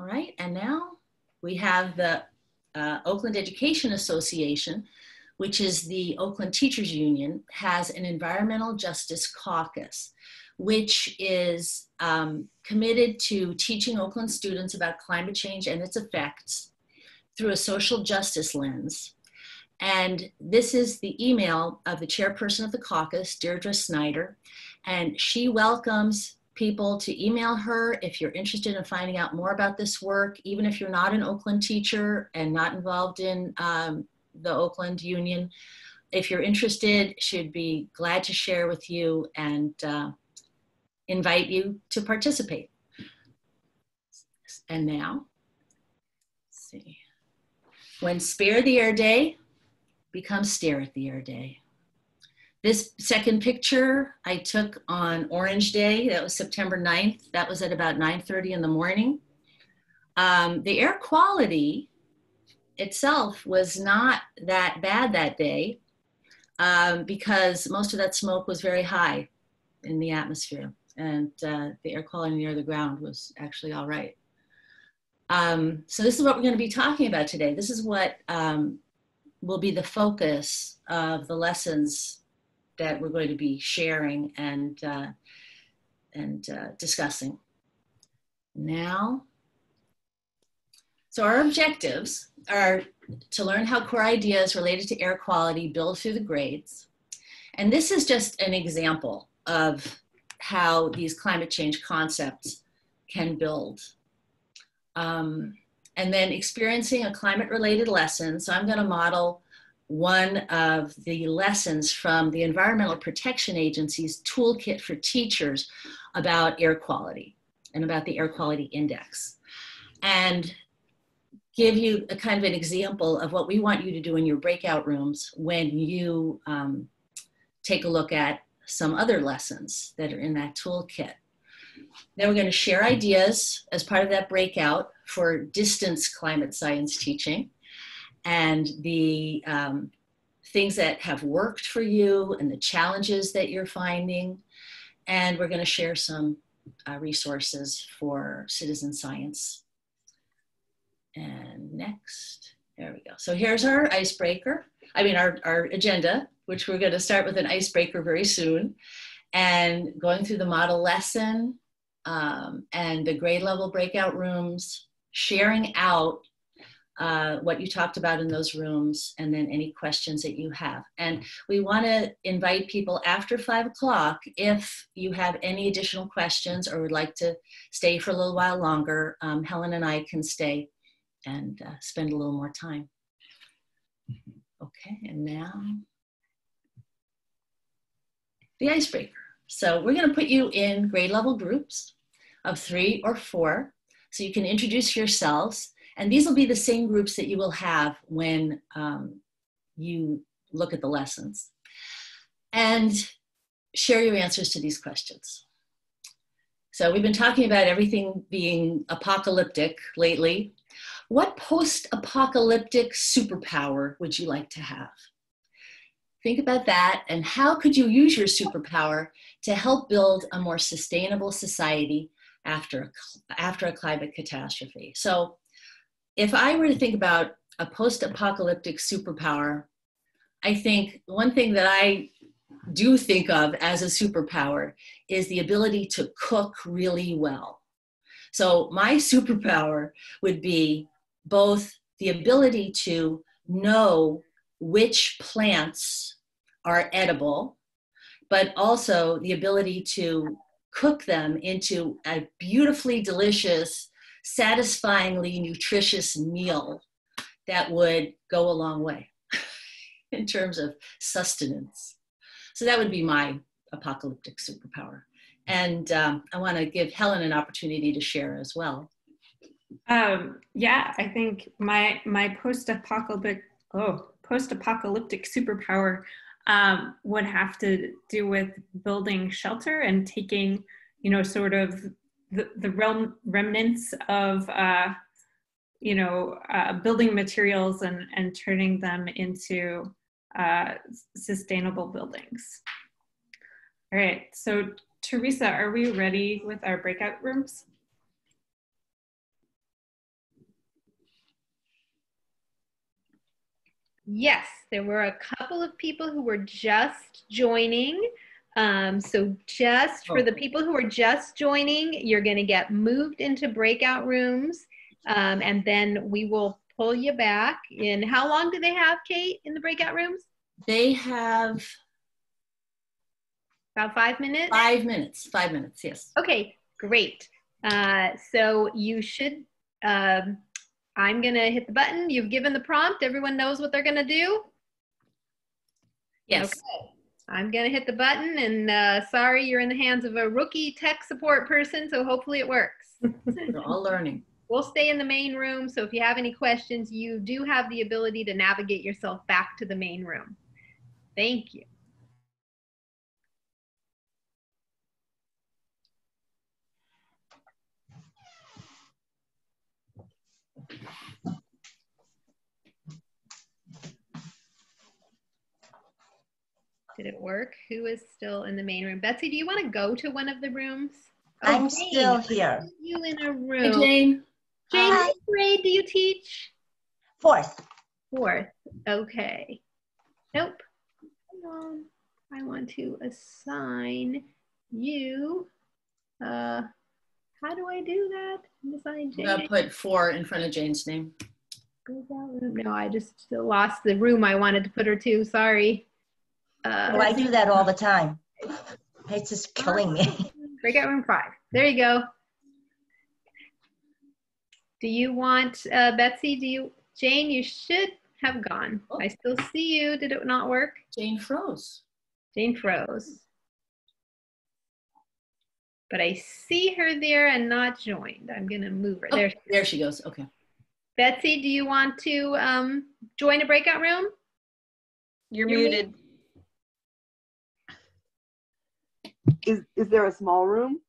All right, and now we have the Oakland Education Association, which is the Oakland Teachers Union, has an environmental justice caucus, which is committed to teaching Oakland students about climate change and its effects through a social justice lens. And this is the email of the chairperson of the caucus, Deirdre Snyder, and she welcomes people to email her if you're interested in finding out more about this work, even if you're not an Oakland teacher and not involved in the Oakland Union. If you're interested, she'd be glad to share with you and invite you to participate. And now, let's see. When Spare the Air Day becomes Stare at the Air Day. This second picture I took on Orange Day. That was September 9th. That was at about 9:30 in the morning. The air quality itself was not that bad that day because most of that smoke was very high in the atmosphere, and the air quality near the ground was actually all right. So this is what we're going to be talking about today. This is what will be the focus of the lessons that we're going to be sharing and discussing now. So our objectives are to learn how core ideas related to air quality build through the grades. And this is just an example of how these climate change concepts can build. And then experiencing a climate-related lesson. So I'm going to model one of the lessons from the Environmental Protection Agency's toolkit for teachers about air quality and about the air quality index, and give you a kind of an example of what we want you to do in your breakout rooms when you take a look at some other lessons that are in that toolkit. Then we're going to share ideas as part of that breakout for distance climate science teaching, and the things that have worked for you and the challenges that you're finding. And we're going to share some resources for citizen science. And next, there we go. So here's our icebreaker. I mean, our agenda, which we're going to start with an icebreaker very soon, and going through the model lesson and the grade level breakout rooms, sharing out what you talked about in those rooms, and then any questions that you have. And we want to invite people after 5 o'clock if you have any additional questions or would like to stay for a little while longer. Helen and I can stay and spend a little more time. Okay, and now the icebreaker. So we're going to put you in grade level groups of 3 or 4, so you can introduce yourselves. And these will be the same groups that you will have when you look at the lessons. And share your answers to these questions. So we've been talking about everything being apocalyptic lately. What post-apocalyptic superpower would you like to have? Think about that, and how could you use your superpower to help build a more sustainable society after a climate catastrophe? So if I were to think about a post-apocalyptic superpower, I think one thing that I do think of as a superpower is the ability to cook really well. So my superpower would be both the ability to know which plants are edible, but also the ability to cook them into a beautifully delicious, satisfyingly nutritious meal that would go a long way in terms of sustenance. So that would be my apocalyptic superpower. And I want to give Helen an opportunity to share as well. Yeah, I think my post-apocalyptic superpower would have to do with building shelter and taking, sort of the remnants of, building materials and turning them into sustainable buildings. All right, so Teresa, are we ready with our breakout rooms? Yes, there were a couple of people who were just joining. So just for the people who are just joining, you're going to get moved into breakout rooms, and then we will pull you back in. How long do they have, Kate, in the breakout rooms? They have about 5 minutes? 5 minutes. 5 minutes, yes. Okay, great. So you should, I'm going to hit the button. You've given the prompt. Everyone knows what they're going to do? Yes. Okay. I'm going to hit the button, and sorry, you're in the hands of a rookie tech support person, so hopefully it works. We're all learning. We'll stay in the main room, so if you have any questions, you do have the ability to navigate yourself back to the main room. Thank you. Did it work? Who is still in the main room? Betsy, do you want to go to one of the rooms? Oh, I'm Jane, still here. you in a room. Hey, Jane. Jane, Hi. what grade do you teach? 4th. 4th. Okay. Nope. Hold on. I want to assign you. How do I do that? Assign Jane. I'll put 4 in front of Jane's name. No, I just lost the room I wanted to put her to. Sorry. Oh, I do that all the time. It's just killing me. Breakout room 5. There you go. Do you want, Betsy, Jane, you should have gone. I still see you. Did it not work? Jane froze. Jane froze. But I see her there and not joined. I'm going to move her. Oh, there she goes. Okay. Betsy, do you want to join a breakout room? You're muted. Is there a small room?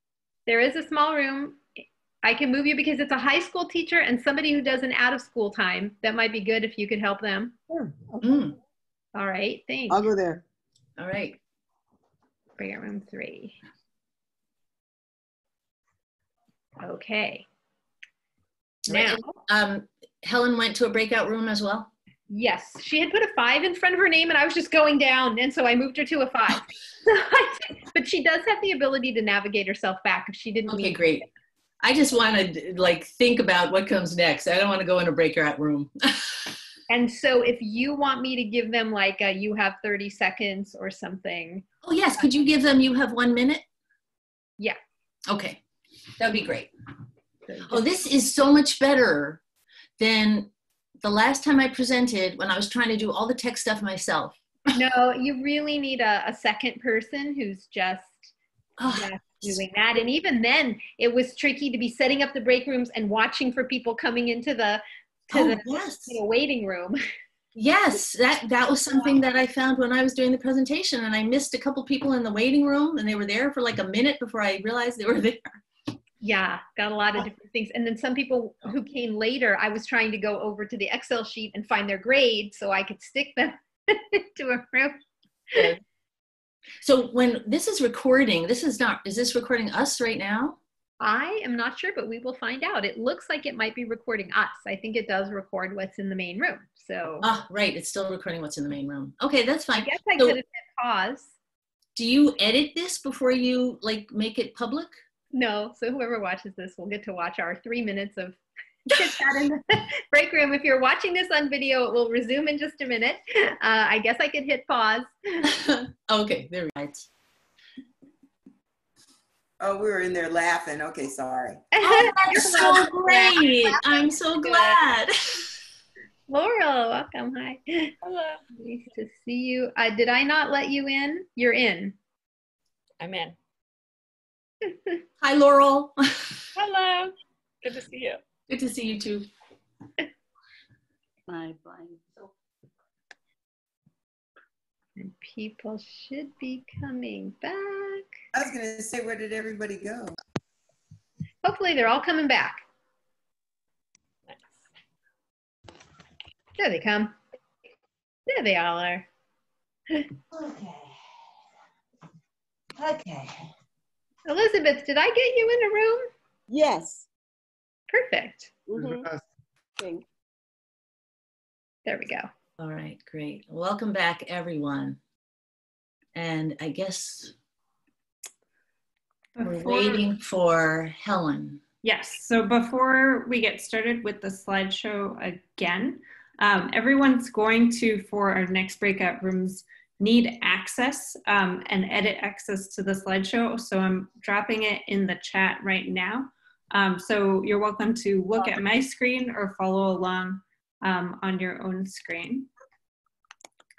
There is a small room. I can move you because it's a high school teacher and somebody who does an out of school time. That might be good if you could help them. Sure. Okay. All right, thanks. I'll go there. All right. Breakout room 3. Okay. Now, Helen went to a breakout room as well? yes, she had put a 5 in front of her name and I was just going down, and so I moved her to a 5. But she does have the ability to navigate herself back if she didn't. Okay, great. I just want to like think about what comes next. I don't want to go in a breakout room. And so if you want me to give them like you have 30 seconds or something. Oh yes, could you give them you have 1 minute? Yeah. Okay, that'd be great. Oh, this is so much better than the last time I presented when I was trying to do all the tech stuff myself. No, you really need a second person who's just doing that. And even then, it was tricky to be setting up the break rooms and watching for people coming into the waiting room. Yes, that was something that I found when I was doing the presentation, and I missed a couple people in the waiting room, and they were there for like a minute before I realized they were there. Yeah, got a lot of different things. And then some people who came later, I was trying to go over to the Excel sheet and find their grade so I could stick them to a room. Good. So when this is recording, is this recording us right now? I am not sure, but we will find out. It looks like it might be recording us. I think it does record what's in the main room. So. Right, it's still recording what's in the main room. Okay, that's fine. I guess I could have hit pause. Do you edit this before you like make it public? No, so whoever watches this will get to watch our 3 minutes of chit chat in the break room. If you're watching this on video, it will resume in just a minute. I guess I could hit pause. Okay, there we go. Oh, we were in there laughing. Okay, sorry. Oh, that's so great. I'm so glad. Laurel, welcome. Hi. Hello. Nice to see you. Did I not let you in? You're in. I'm in. Hi, Laurel. Hello. Good to see you. Good to see you too. Bye. And people should be coming back. I was going to say, where did everybody go? Hopefully they're all coming back. Nice. There they come. There they all are. Okay. Elizabeth, did I get you in a room? Yes. Perfect. Mm-hmm. There we go. All right, great. Welcome back, everyone. And I guess we're waiting for Helen. Yes, so before we get started with the slideshow again, everyone's going to, for our next breakout rooms, need access and edit access to the slideshow. So I'm dropping it in the chat right now. So you're welcome to look at my screen or follow along on your own screen.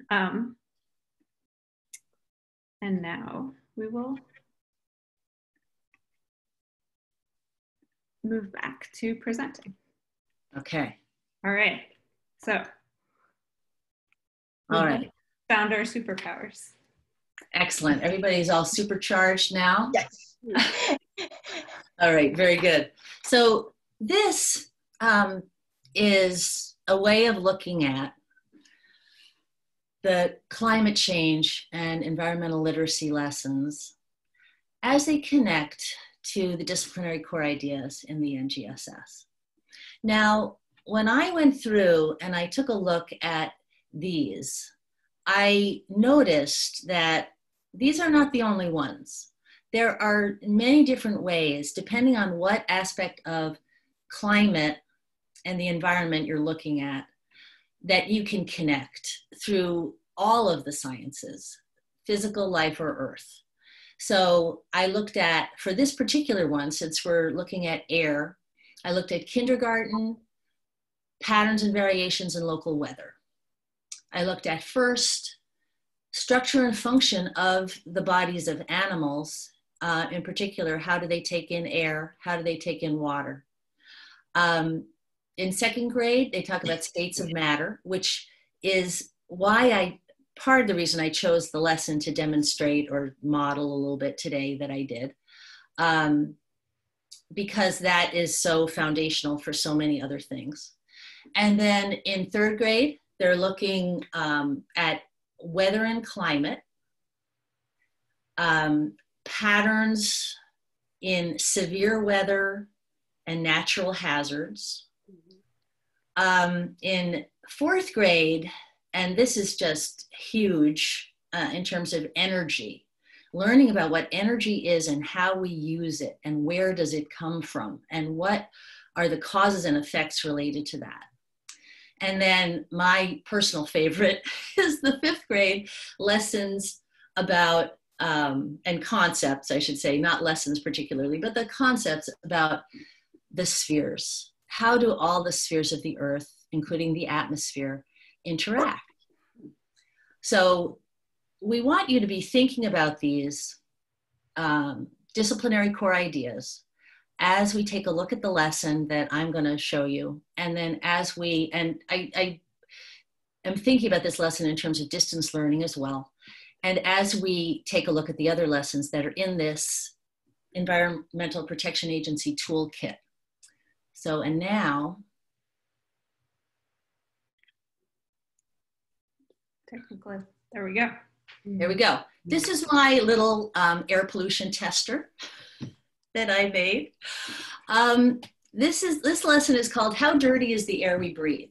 And now we will move back to presenting. Okay. All right. So, All right. Found our superpowers. Excellent. Everybody's all supercharged now? Yes. All right, very good. So this is a way of looking at the climate change and environmental literacy lessons as they connect to the disciplinary core ideas in the NGSS. Now, when I went through and I took a look at these, I noticed that these are not the only ones. There are many different ways, depending on what aspect of climate and the environment you're looking at, that you can connect through all of the sciences, physical, life, or earth. So I looked at, for this particular one, since we're looking at air, I looked at kindergarten, patterns and variations in local weather. I looked at first, structure and function of the bodies of animals, in particular, how do they take in air, how do they take in water? In second grade, they talk about states of matter, which is why part of the reason I chose the lesson to demonstrate or model a little bit today that I did, because that is so foundational for so many other things. And then in third grade, they're looking at weather and climate, patterns in severe weather and natural hazards. In fourth grade, and this is just huge in terms of energy, learning about what energy is and how we use it and where does it come from and what are the causes and effects related to that. And then my personal favorite is the fifth grade lessons about, and concepts, I should say, not lessons particularly, but the concepts about the spheres. How do all the spheres of the earth, including the atmosphere, interact? So we want you to be thinking about these disciplinary core ideas as we take a look at the lesson that I'm going to show you. And then as we, and I am thinking about this lesson in terms of distance learning as well. And as we take a look at the other lessons that are in this Environmental Protection Agency toolkit. So, and now, Technically, there we go. there we go. This is my little air pollution tester that I made. This lesson is called How Dirty is the Air We Breathe?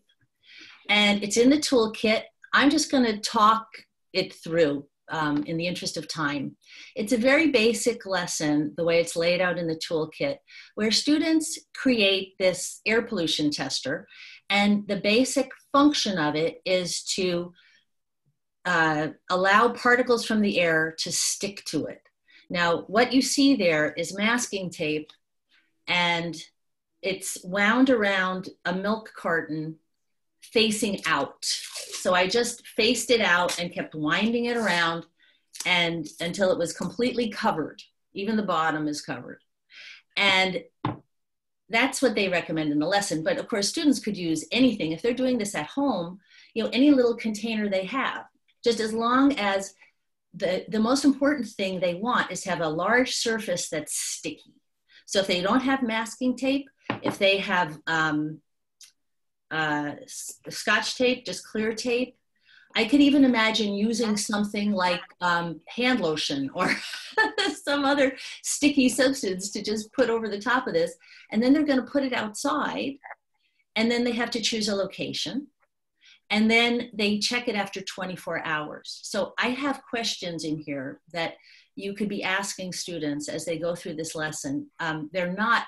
And it's in the toolkit. I'm just going to talk it through in the interest of time. It's a very basic lesson, the way it's laid out in the toolkit, where students create this air pollution tester. And the basic function of it is to allow particles from the air to stick to it. Now, what you see there is masking tape, and it's wound around a milk carton facing out. So I just faced it out and kept winding it around and until it was completely covered. Even the bottom is covered. And that's what they recommend in the lesson. But of course, students could use anything. If they're doing this at home, you know, any little container they have, just as long as the most important thing they want is to have a large surface that's sticky. So if they don't have masking tape, if they have Scotch tape, just clear tape, I could even imagine using something like hand lotion or some other sticky substance to just put over the top of this. And then they're going to put it outside, and then they have to choose a location. And then they check it after 24 hours. So I have questions in here that you could be asking students as they go through this lesson. They're not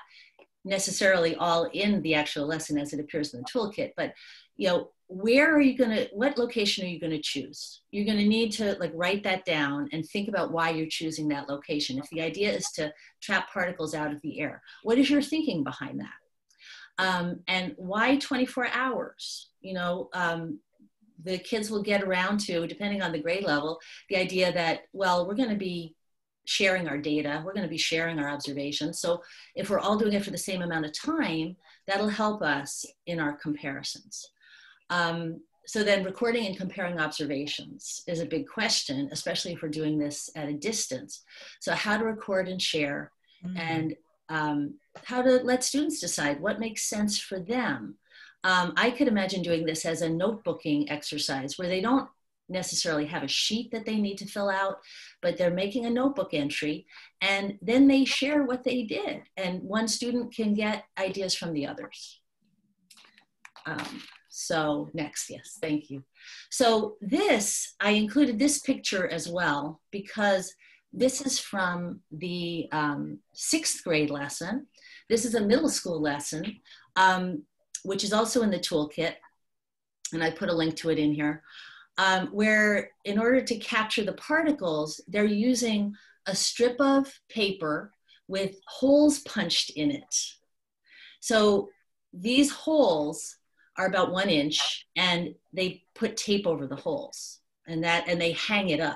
necessarily all in the actual lesson as it appears in the toolkit, but you know, where are you gonna, what location are you gonna choose? You're gonna need to like write that down and think about why you're choosing that location. If the idea is to trap particles out of the air, what is your thinking behind that? And why 24 hours? You know, the kids will get around to, depending on the grade level, the idea that, well, we're gonna be sharing our data, we're gonna be sharing our observations. So if we're all doing it for the same amount of time, that'll help us in our comparisons. So then recording and comparing observations is a big question, especially if we're doing this at a distance. So how to record and share, and how to let students decide what makes sense for them. I could imagine doing this as a notebooking exercise where they don't necessarily have a sheet that they need to fill out, but they're making a notebook entry and then they share what they did. And one student can get ideas from the others. So next, yes, thank you. So this, I included this picture as well because this is from the 6th grade lesson. This is a middle school lesson, which is also in the toolkit. And I put a link to it in here, where in order to capture the particles, they're using a strip of paper with holes punched in it. So these holes are about 1 inch and they put tape over the holes and they hang it up.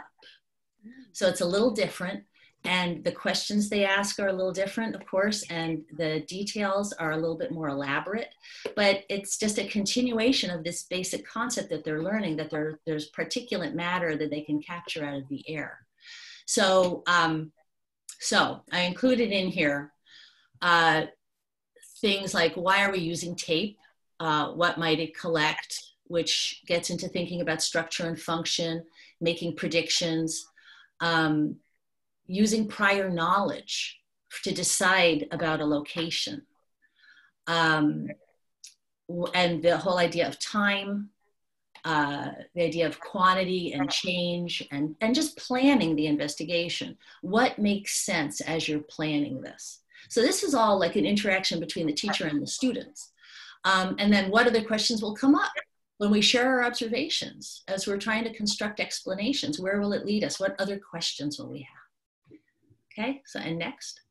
So it's a little different and the questions they ask are a little different, of course, and the details are a little bit more elaborate, but it's just a continuation of this basic concept that they're learning, that there's particulate matter that they can capture out of the air. So, so I included in here things like, why are we using tape? What might it collect, which gets into thinking about structure and function, making predictions, using prior knowledge to decide about a location. And the whole idea of time, the idea of quantity and change, and just planning the investigation. What makes sense as you're planning this? So this is all like an interaction between the teacher and the students. And then what other questions will come up when we share our observations as we're trying to construct explanations? Where will it lead us? What other questions will we have? Okay, so and next.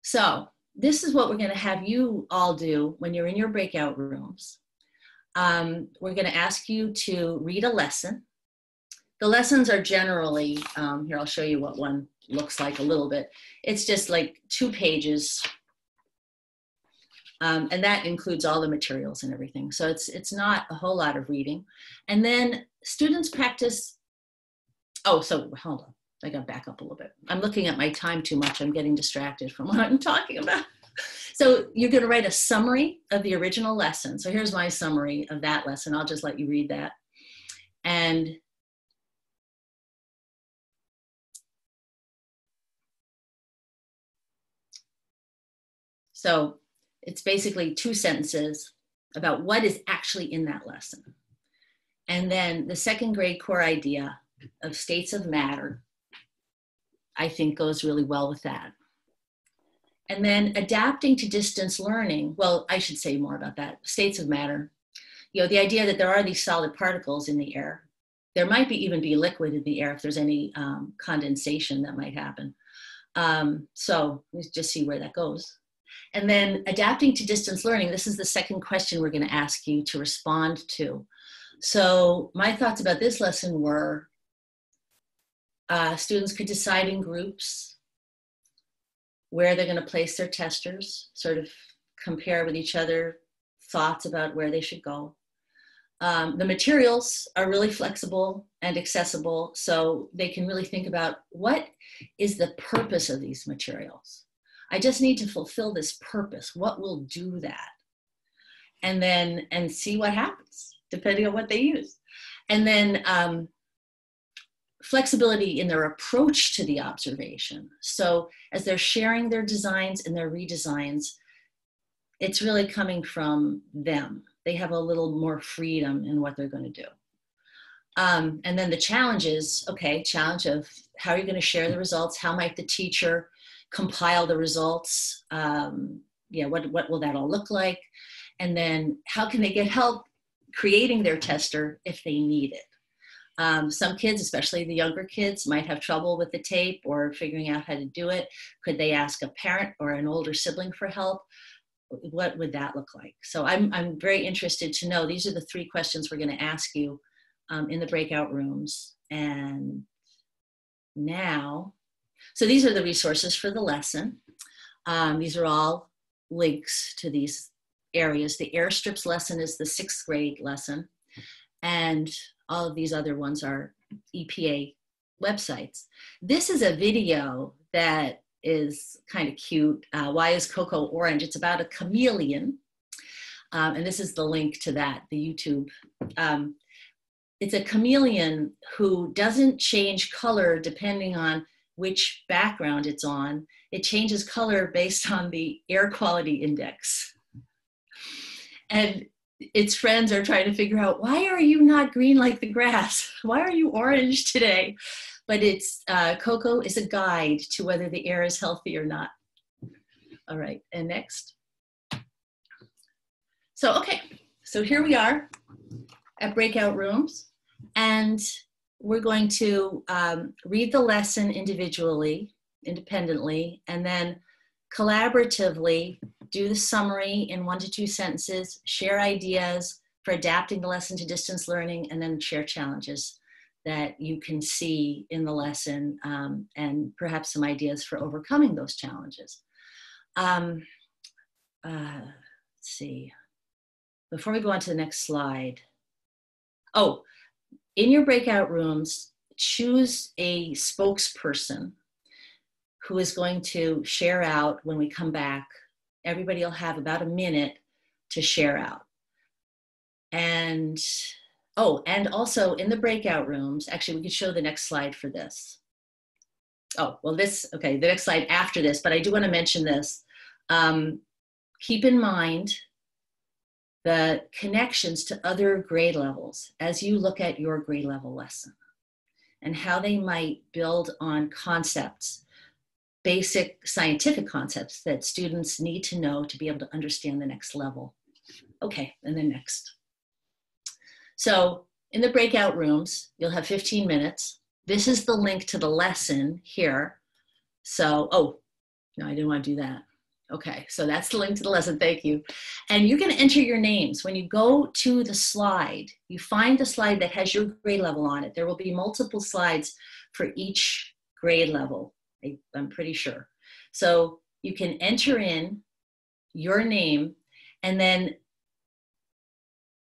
So this is what we're gonna have you all do when you're in your breakout rooms. We're gonna ask you to read a lesson. The lessons are generally, here I'll show you what one looks like a little bit. It's just like 2 pages. And that includes all the materials and everything. So it's not a whole lot of reading. And then students practice, oh, so hold on, I gotta back up a little bit. I'm looking at my time too much. I'm getting distracted from what I'm talking about. So you're gonna write a summary of the original lesson. So here's my summary of that lesson. I'll just let you read that. And so it's basically 2 sentences about what is actually in that lesson. And then the 2nd grade core idea of states of matter, I think goes really well with that. And then adapting to distance learning, well, I should say more about that. States of matter, you know, the idea that there are these solid particles in the air. There might even be liquid in the air if there's any condensation that might happen. So let's just see where that goes. And then adapting to distance learning, this is the 2nd question we're going to ask you to respond to. So my thoughts about this lesson were students could decide in groups where they're going to place their testers, sort of compare with each other thoughts about where they should go. The materials are really flexible and accessible, so they can really think about what is the purpose of these materials. I just need to fulfill this purpose. What will do that? And then, and see what happens, depending on what they use. And then flexibility in their approach to the observation. So as they're sharing their designs and their redesigns, it's really coming from them. they have a little more freedom in what they're going to do. And then the challenges, okay, challenge of how are you going to share the results? How might the teacher compile the results? Yeah, what will that all look like? And then how can they get help creating their tester if they need it? Some kids, especially the younger kids, might have trouble with the tape or figuring out how to do it. Could they ask a parent or an older sibling for help? What would that look like? So I'm very interested to know. These are the 3 questions we're going to ask you in the breakout rooms. And now, so these are the resources for the lesson. These are all links to these areas. The airstrips lesson is the 6th grade lesson. And all of these other ones are EPA websites. This is a video that is kind of cute. Why is Cocoa orange? It's about a chameleon. And this is the link to that, the YouTube. It's a chameleon who doesn't change color depending on which background it's on. It changes color based on the air quality index. And its friends are trying to figure out, why are you not green like the grass? Why are you orange today? But it's Cocoa is a guide to whether the air is healthy or not. All right, and next. So, okay, so here we are at Breakout Rooms, and we're going to read the lesson individually, independently, and then collaboratively do the summary in 1 to 2 sentences, share ideas for adapting the lesson to distance learning, and then share challenges that you can see in the lesson and perhaps some ideas for overcoming those challenges. Let's see. Before we go on to the next slide. Oh, in your breakout rooms, choose a spokesperson who is going to share out when we come back. Everybody will have about a minute to share out. And, oh, and also in the breakout rooms, actually we could show the next slide for this. Oh, well this, okay, the next slide after this, but I do want to mention this. Keep in mind the connections to other grade levels as you look at your grade level lesson and how they might build on concepts, basic scientific concepts that students need to know to be able to understand the next level. Okay, and then next. So in the breakout rooms, you'll have 15 minutes. This is the link to the lesson here. So, oh, no, I didn't want to do that. Okay, so that's the link to the lesson, thank you. And you're gonna enter your names. When you go to the slide, you find the slide that has your grade level on it. There will be multiple slides for each grade level, I'm pretty sure. So you can enter in your name and then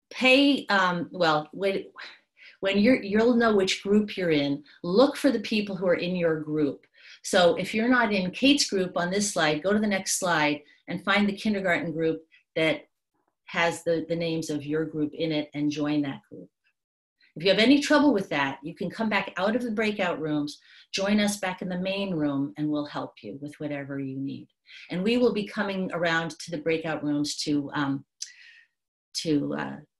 pay, well, when you'll know which group you're in, look for the people who are in your group. So if you're not in Kate's group on this slide, go to the next slide and find the kindergarten group that has the names of your group in it and join that group. If you have any trouble with that, you can come back out of the breakout rooms, join us back in the main room, and we'll help you with whatever you need. And we will be coming around to the breakout rooms to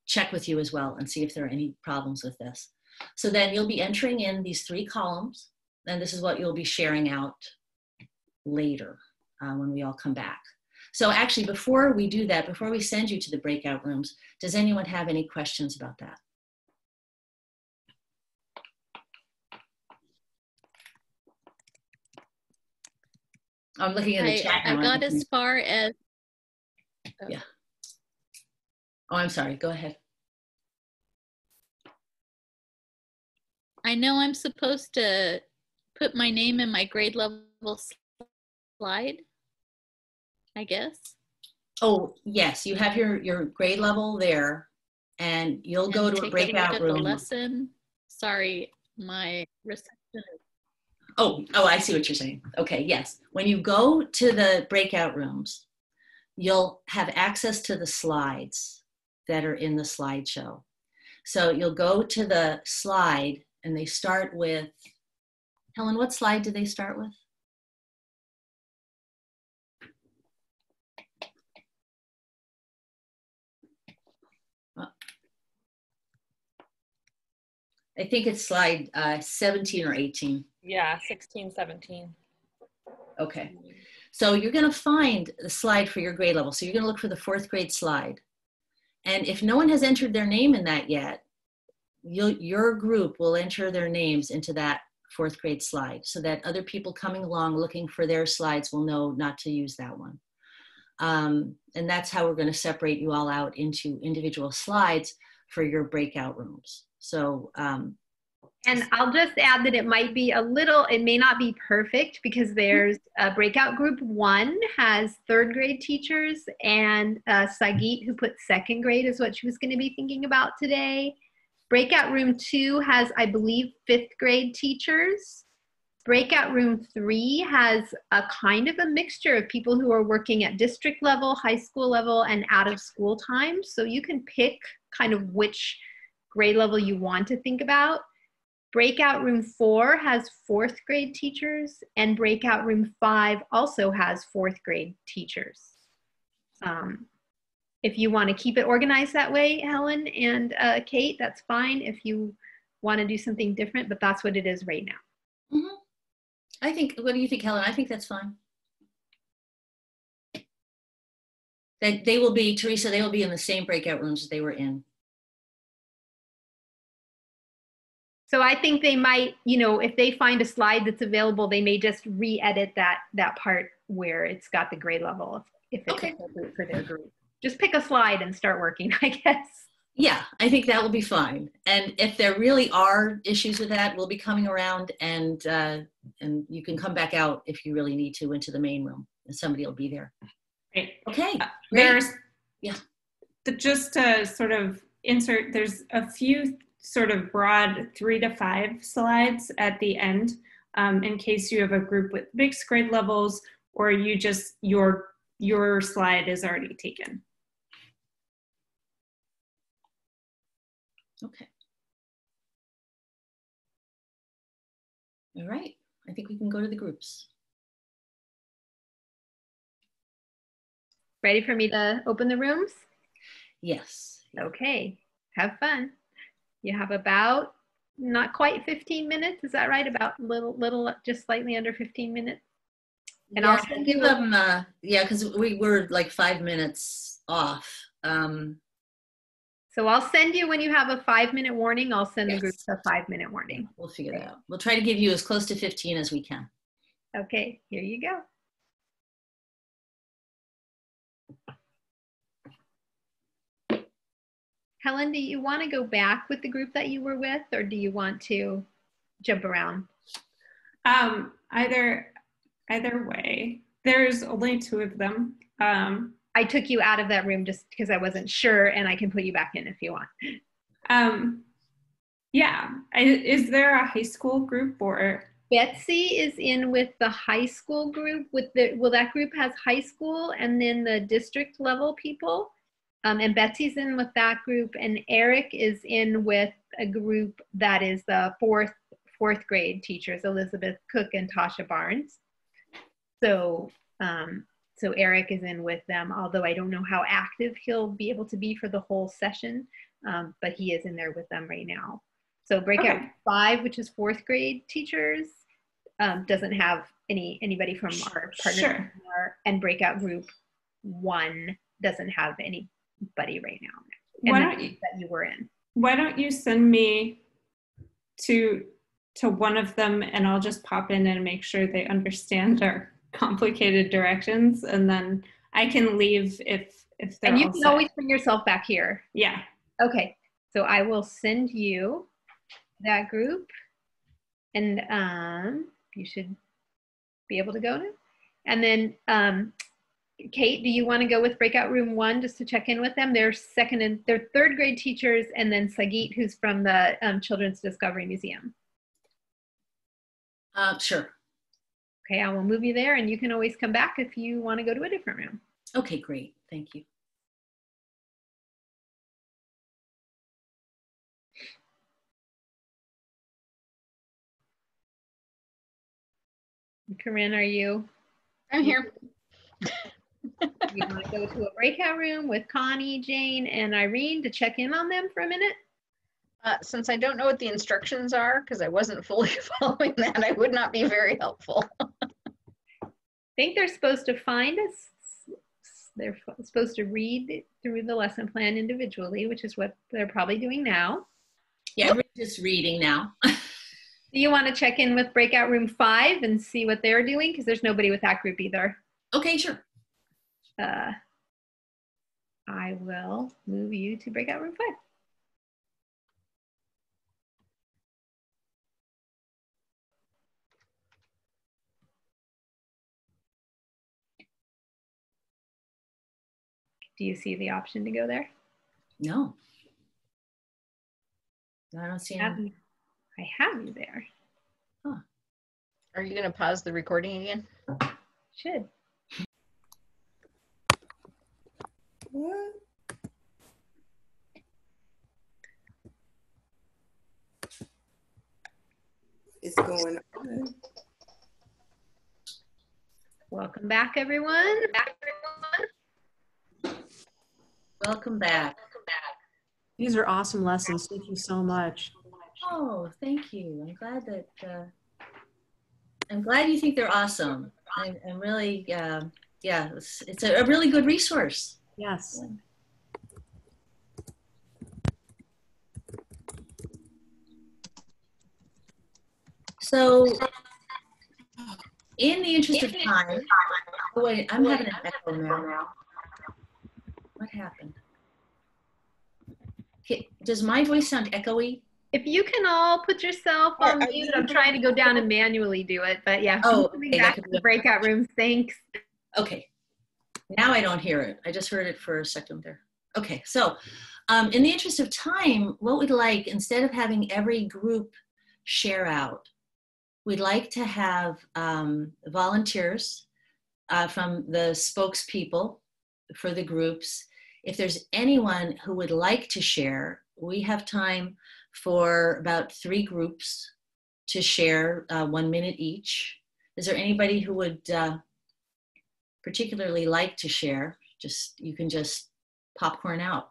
check with you as well and see if there are any problems with this. So then you'll be entering in these 3 columns, and this is what you'll be sharing out later when we all come back. So actually, before we do that, before we send you to the breakout rooms, does anyone have any questions about that? I'm looking at the chat now. I got as far as... Yeah. Oh, I'm sorry, go ahead. I know I'm supposed to put my name in my grade level slide, I guess. Oh, yes, you have your grade level there, and you'll go to a breakout room. The lesson. Sorry, my reception is... Oh, I see what you're saying. Okay, yes. When you go to the breakout rooms, you'll have access to the slides that are in the slideshow. So you'll go to the slide, and they start with, Helen, what slide do they start with? I think it's slide 17 or 18. Yeah, 16, 17. Okay. So you're going to find the slide for your grade level. So you're going to look for the 4th grade slide. And if no one has entered their name in that yet, your group will enter their names into that 4th grade slide so that other people coming along looking for their slides will know not to use that one. And that's how we're going to separate you all out into individual slides for your breakout rooms. So, and I'll just add that it might be a little, it may not be perfect because there's a breakout group 1 has 3rd grade teachers, and Sagit, who put 2nd grade, is what she was going to be thinking about today. Breakout room 2 has, I believe, 5th grade teachers. Breakout room 3 has a kind of a mixture of people who are working at district level, high school level, and out of school time. So you can pick kind of which grade level you want to think about. Breakout room 4 has 4th grade teachers, and breakout room 5 also has 4th grade teachers. If you want to keep it organized that way, Helen and Kate, that's fine. If you want to do something different, but that's what it is right now. mm-hmm. I think, what do you think, Helen? I think that's fine. That they will be, Teresa, they will be in the same breakout rooms as they were in. So I think they might, you know, if they find a slide that's available, they may just re-edit that part where it's got the grade level if it's appropriate for their group. Just pick a slide and start working, I guess. Yeah, I think that will be fine. And if there really are issues with that, we'll be coming around and you can come back out if you really need to into the main room and somebody will be there. Great. Okay. There's, yeah. Just to sort of insert, there's a few sort of broad 3 to 5 slides at the end in case you have a group with mixed grade levels or you just, your slide is already taken. Okay. All right. I think we can go to the groups. Ready for me to open the rooms? Yes. Okay. Have fun. You have about not quite 15 minutes. Is that right? About little, just slightly under 15 minutes. And yes, I'll send give you them, yeah, because we were like 5 minutes off. So I'll send you, when you have a 5-minute warning, I'll send the group a 5-minute warning. We'll figure that out. We'll try to give you as close to 15 as we can. Okay, here you go. Helen, do you want to go back with the group that you were with, or do you want to jump around? Either way. There's only 2 of them. I took you out of that room just because I wasn't sure, and I can put you back in if you want. Yeah. Is there a high school group or? Betsy is in with the high school group. Well, that group has high school and then the district level people. And Betsy's in with that group, and Eric is in with a group that is the fourth grade teachers, Elizabeth Cook and Tasha Barnes. So Eric is in with them, although I don't know how active he'll be able to be for the whole session, but he is in there with them right now. So breakout 5, which is 4th grade teachers, doesn't have anybody from our partner, and breakout group 1 doesn't have anybody right now. And that you were in. Why don't you send me to one of them, and I'll just pop in and make sure they understand our complicated directions, and then I can leave if they're and you all can set. always bring yourself back here. Yeah. Okay, so I will send you that group, and you should be able to go now. And then Kate, do you want to go with breakout room 1 just to check in with them? They're 3rd grade teachers, and then Sagit, who's from the Children's Discovery Museum. Sure. Okay, I will move you there, and you can always come back if you want to go to a different room. Okay, great. Thank you. Corinne, are you? I'm here. You want to go to a breakout room with Connie, Jane, and Irene to check in on them for a minute? Since I don't know what the instructions are, because I wasn't fully following that, I would not be very helpful. I think they're supposed to find us. They're supposed to read through the lesson plan individually, which is what they're probably doing now. Yeah, we're just reading now. Do you want to check in with Breakout Room 5 and see what they're doing? Because there's nobody with that group either. Okay, sure. I will move you to Breakout Room 5. Do you see the option to go there? No. I don't see any. I have you there. Huh. Are you going to pause the recording again? Should. What? Is going on? Welcome back, everyone. Welcome back. These are awesome lessons. Thank you so much. Oh, thank you. I'm glad that, I'm glad you think they're awesome. I'm really, yeah, it's a really good resource. Yes. So, in the interest of time, oh wait, I'm having an echo now. What happened? Okay, does my voice sound echoey? If you can all put yourself on mute, I'm trying to go down and manually do it. But yeah, coming back to the breakout rooms, thanks. Okay, now I don't hear it. I just heard it for a second there. Okay, so in the interest of time, what we'd like, instead of having every group share out, we'd like to have volunteers from the spokespeople for the groups. If there's anyone who would like to share, we have time for about 3 groups to share 1 minute each. Is there anybody who would particularly like to share? You can just popcorn out.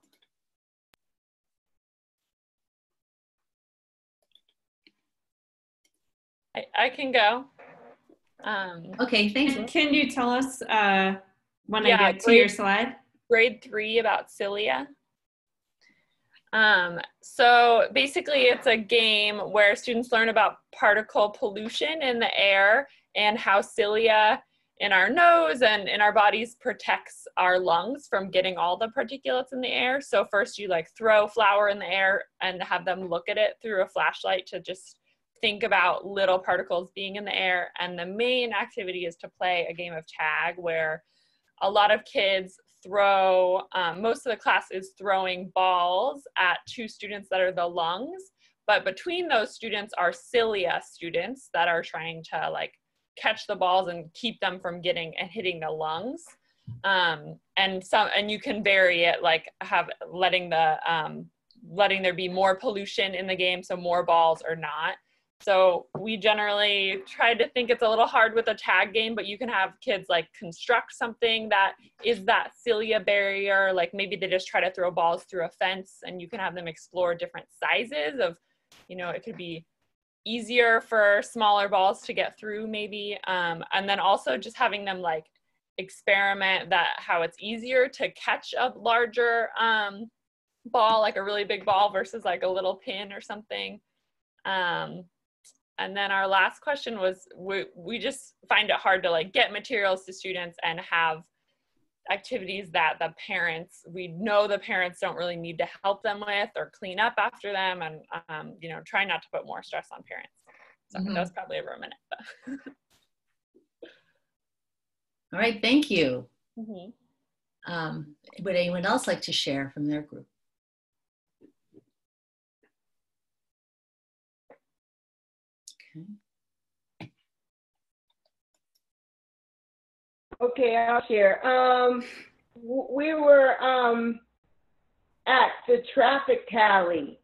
I can go. Okay, thank you. Can you tell us when I get to your slide? Grade 3 about Cilia. So basically it's a game where students learn about particle pollution in the air and how cilia in our nose and in our bodies protects our lungs from getting all the particulates in the air. So first you like throw flour in the air and have them look at it through a flashlight to just think about little particles being in the air. And the main activity is to play a game of tag where a lot of kids throw, most of the class is throwing balls at 2 students that are the lungs, but between those students are cilia students that are trying to like catch the balls and keep them from getting and hitting the lungs. And you can vary it, like letting there be more pollution in the game, so more balls or not. So we generally try to think it's a little hard with a tag game, but you can have kids like construct something that is that cilia barrier. Like maybe they just try to throw balls through a fence, and you can have them explore different sizes of, it could be easier for smaller balls to get through maybe. And then also just having them like experiment how it's easier to catch a larger ball, like a really big ball versus like a little pin or something. And then our last question was, we just find it hard to like get materials to students and have activities that we know the parents don't really need to help them with or clean up after them, and try not to put more stress on parents. So that was probably over a minute. All right, thank you. Mm-hmm. Would anyone else like to share from their group? Okay, I'll share. We were at the traffic Cali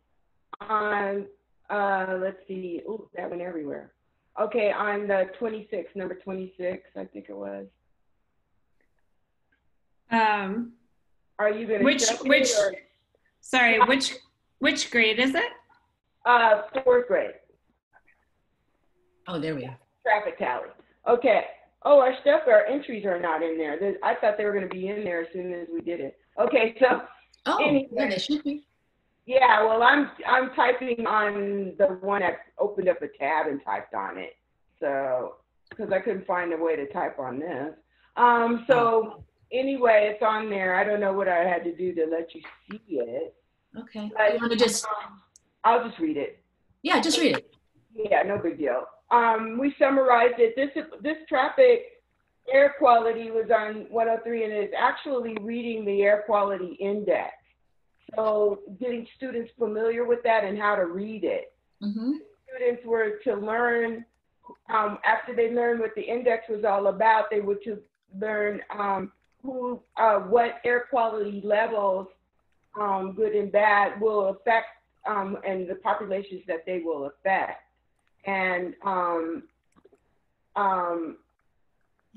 on, let's see, ooh, that went everywhere. Okay, on the 26th, number 26, I think it was. Are you going to which grade is it? Fourth grade. Oh, there we are. Traffic tally. Okay. Oh, our entries are not in there. I thought they were going to be in there as soon as we did it. Okay, so. Oh, anyway, yeah, they should be. Yeah, well, I'm typing on the one that opened up a tab and typed on it. So, because I couldn't find a way to type on this. So anyway, it's on there. I don't know what I had to do to let you see it. Okay. But, You want to just? I'll just read it. Yeah, just read it. Yeah, no big deal. We summarized it. This traffic air quality was on 103, and it's actually reading the air quality index. So getting students familiar with that and how to read it. Mm-hmm. Students were to learn, after they learned what the index was all about, they were to learn what air quality levels, good and bad, will affect, and the populations that they will affect. And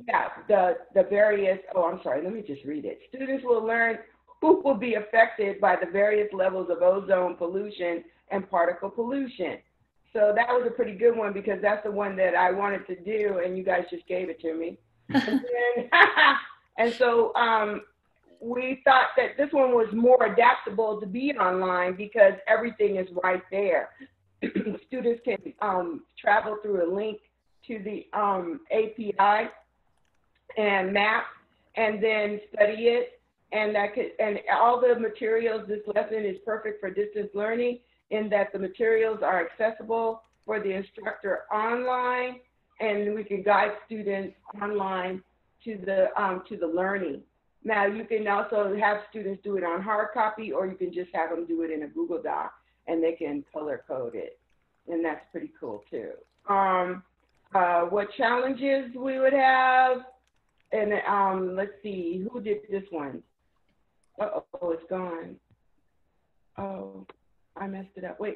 yeah, the various, I'm sorry, let me just read it. Students will learn who will be affected by the various levels of ozone pollution and particle pollution. So that was a pretty good one because that's the one that I wanted to do and you guys just gave it to me. And so we thought that this one was more adaptable to be online because everything is right there. Students can travel through a link to the API and map and then study it. And all the materials, this lesson is perfect for distance learning in that the materials are accessible for the instructor online, and we can guide students online to the learning. Now, you can also have students do it on hard copy, or you can just have them do it in a Google Doc, and they can color code it, and that's pretty cool too. What challenges we would have, and let's see, who did this one? Uh-oh, it's gone. Oh, I messed it up. Wait.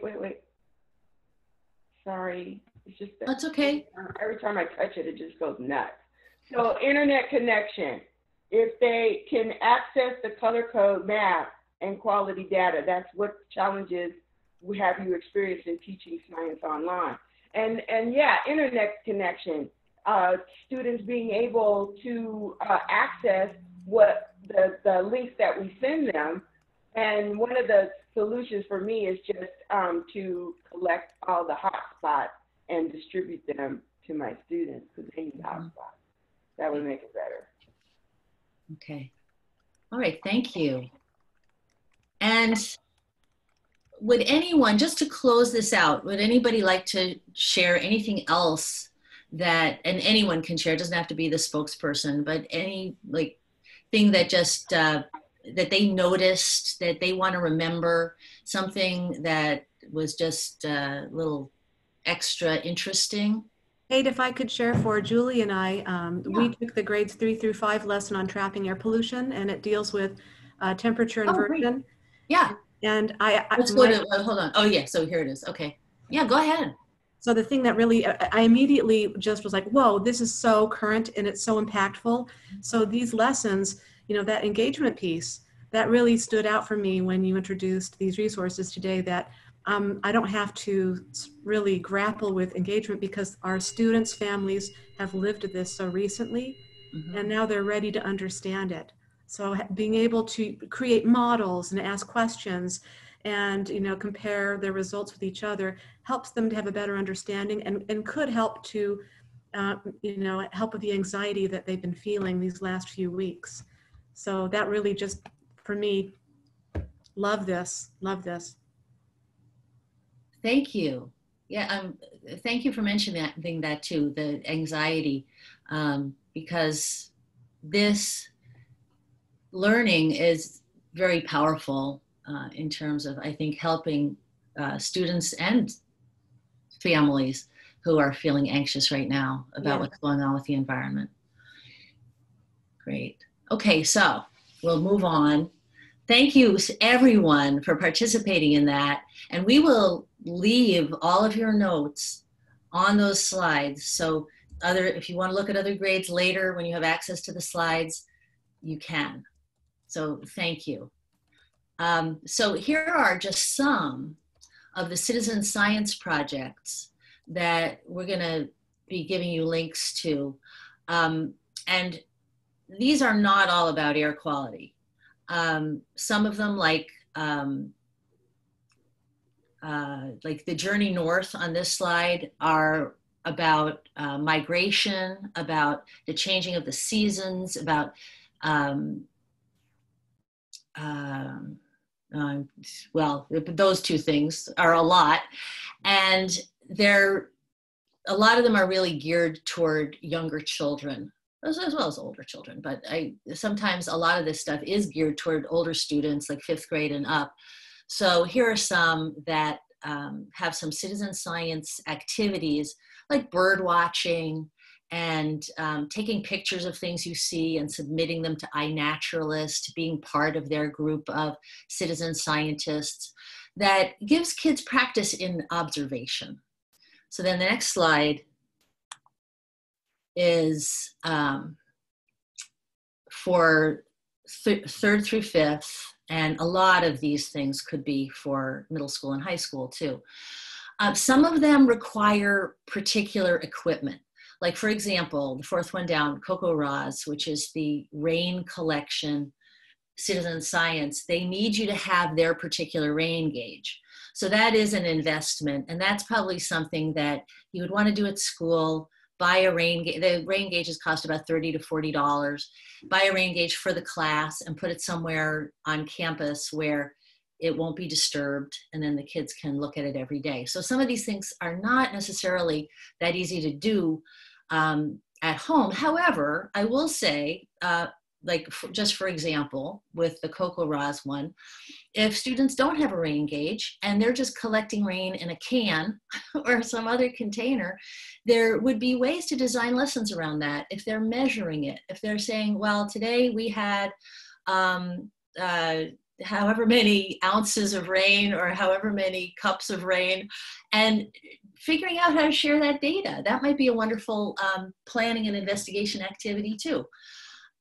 Sorry. It's just that. That's okay. Every time I touch it, it just goes nuts. So internet connection. If they can access the color code map and quality data, that's what challenges we have you experienced in teaching science online. And yeah, internet connection. Students being able to access what the links that we send them. And one of the solutions for me is just to collect all the hotspots and distribute them to my students because they need hotspots. That would make it better. Okay. All right, thank you. And would anyone, just to close this out, would anybody like to share anything else that, and anyone can share, it doesn't have to be the spokesperson, but any thing that just, that they noticed, that they want to remember, something that was just a little extra interesting? Kate, if I could share for Julie and I, we took the grades 3 through 5 lesson on trapping air pollution, and it deals with temperature inversion. Great. Yeah. And let's go to, hold on. Oh yeah, so here it is. Okay. Yeah, go ahead. So the thing that really, I immediately just was like, whoa, this is so current and it's so impactful. So these lessons, you know, that engagement piece, that really stood out for me when you introduced these resources today, that I don't have to really grapple with engagement because our students' families have lived this so recently, and now they're ready to understand it. So being able to create models and ask questions and, you know, compare their results with each other helps them to have a better understanding and could help to, you know, help with the anxiety that they've been feeling these last few weeks. So that really just, for me, love this, love this. Thank you. Yeah, thank you for mentioning that too, the anxiety, because this learning is very powerful in terms of, I think, helping students and families who are feeling anxious right now about what's going on with the environment. Great. Okay, so we'll move on. Thank you everyone for participating in that. And we will leave all of your notes on those slides. So if you want to look at other grades later when you have access to the slides, you can. So thank you. So here are just some of the citizen science projects that we're going to be giving you links to. And these are not all about air quality. Some of them, like the Journey North on this slide, are about migration, about the changing of the seasons, about well, those two things are a lot. And a lot of them are really geared toward younger children, as well as older children. But sometimes a lot of this stuff is geared toward older students, like 5th grade and up. So here are some that have some citizen science activities, like bird watching and taking pictures of things you see and submitting them to iNaturalist, being part of their group of citizen scientists, that gives kids practice in observation. So then the next slide is for 3rd through 5th, and a lot of these things could be for middle school and high school too. Some of them require particular equipment. Like, for example, the 4th one down, Coco Roz, which is the rain collection citizen science, they need you to have their particular rain gauge. So that is an investment, and that's probably something that you would want to do at school. Buy a rain gauge. The rain gauges cost about $30 to $40. Buy a rain gauge for the class and put it somewhere on campus where it won't be disturbed, and then the kids can look at it every day. So some of these things are not necessarily that easy to do at home. However, I will say, just for example, with the Coco Roz one, if students don't have a rain gauge and they're just collecting rain in a can or some other container, there would be ways to design lessons around that. If they're measuring it, if they're saying, well, today we had however many ounces of rain or however many cups of rain, and figuring out how to share that data. That might be a wonderful planning and investigation activity too.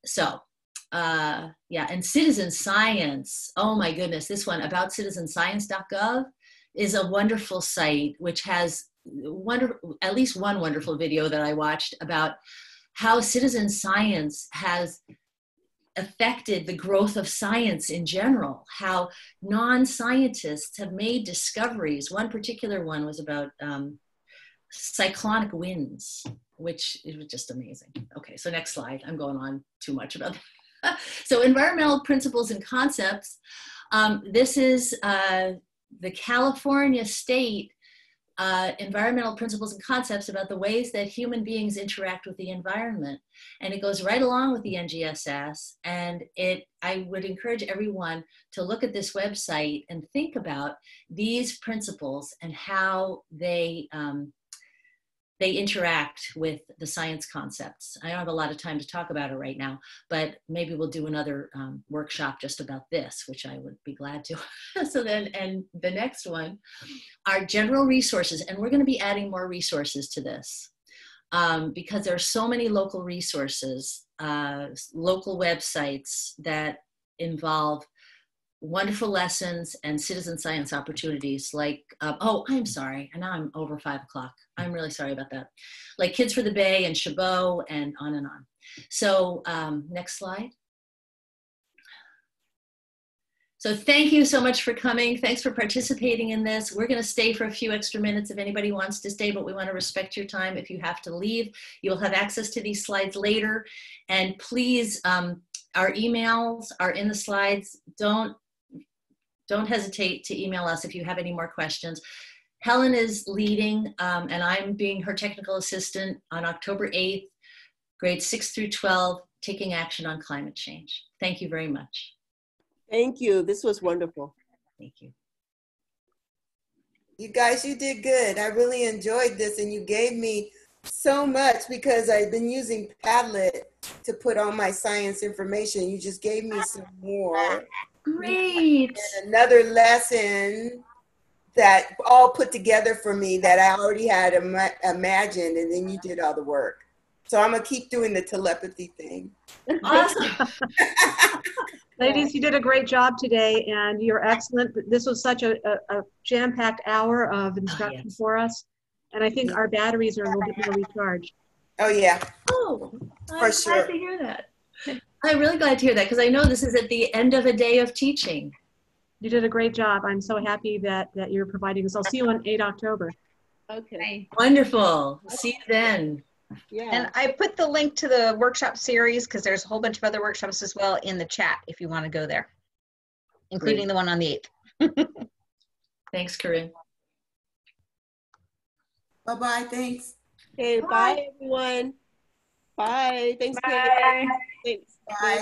So yeah, and citizen science, oh my goodness, this one, aboutcitizenscience.gov, is a wonderful site which has at least one wonderful video that I watched about how citizen science has affected the growth of science in general, how non-scientists have made discoveries. One particular one was about cyclonic winds, which was just amazing. Okay, so next slide. I'm going on too much about that. So environmental principles and concepts. This is the California state environmental principles and concepts about the ways that human beings interact with the environment. And it goes right along with the NGSS. And I would encourage everyone to look at this website and think about these principles and how they interact with the science concepts. I don't have a lot of time to talk about it right now, but maybe we'll do another workshop just about this, which I would be glad to. So then, and the next one are general resources, and we're going to be adding more resources to this because there are so many local resources, local websites that involve wonderful lessons and citizen science opportunities, like, oh, I'm sorry, and now I'm over 5 o'clock. I'm really sorry about that. Like Kids for the Bay and Chabot and on and on. So next slide. So thank you so much for coming. Thanks for participating in this. We're gonna stay for a few extra minutes if anybody wants to stay, but we wanna respect your time. If you have to leave, you'll have access to these slides later. And please, our emails are in the slides. Don't hesitate to email us if you have any more questions. Helen is leading, and I'm being her technical assistant on October 8th, grades 6 through 12, taking action on climate change. Thank you very much. Thank you. This was wonderful. Thank you. You guys, you did good. I really enjoyed this, and you gave me so much because I've been using Padlet to put all my science information. You just gave me some more. Great. And another lesson that all put together for me that I already had imagined, and then you did all the work. So I'm going to keep doing the telepathy thing. Awesome. Ladies, you did a great job today, and you're excellent. This was such a jam-packed hour of instruction for us, and I think our batteries are a little bit more recharged. Oh, yeah. Oh, For I'm sure. glad to hear that. I'm really glad to hear that because I know this is at the end of a day of teaching. You did a great job. I'm so happy that you're providing this. I'll see you on 8 October. Okay. Wonderful. See you then. Yeah. And I put the link to the workshop series because there's a whole bunch of other workshops as well in the chat if you want to go there, including the one on the 8th. Thanks, Corinne. Bye-bye. Thanks. Okay, bye everyone. Bye. Thanks, Bye. Thanks. Bye.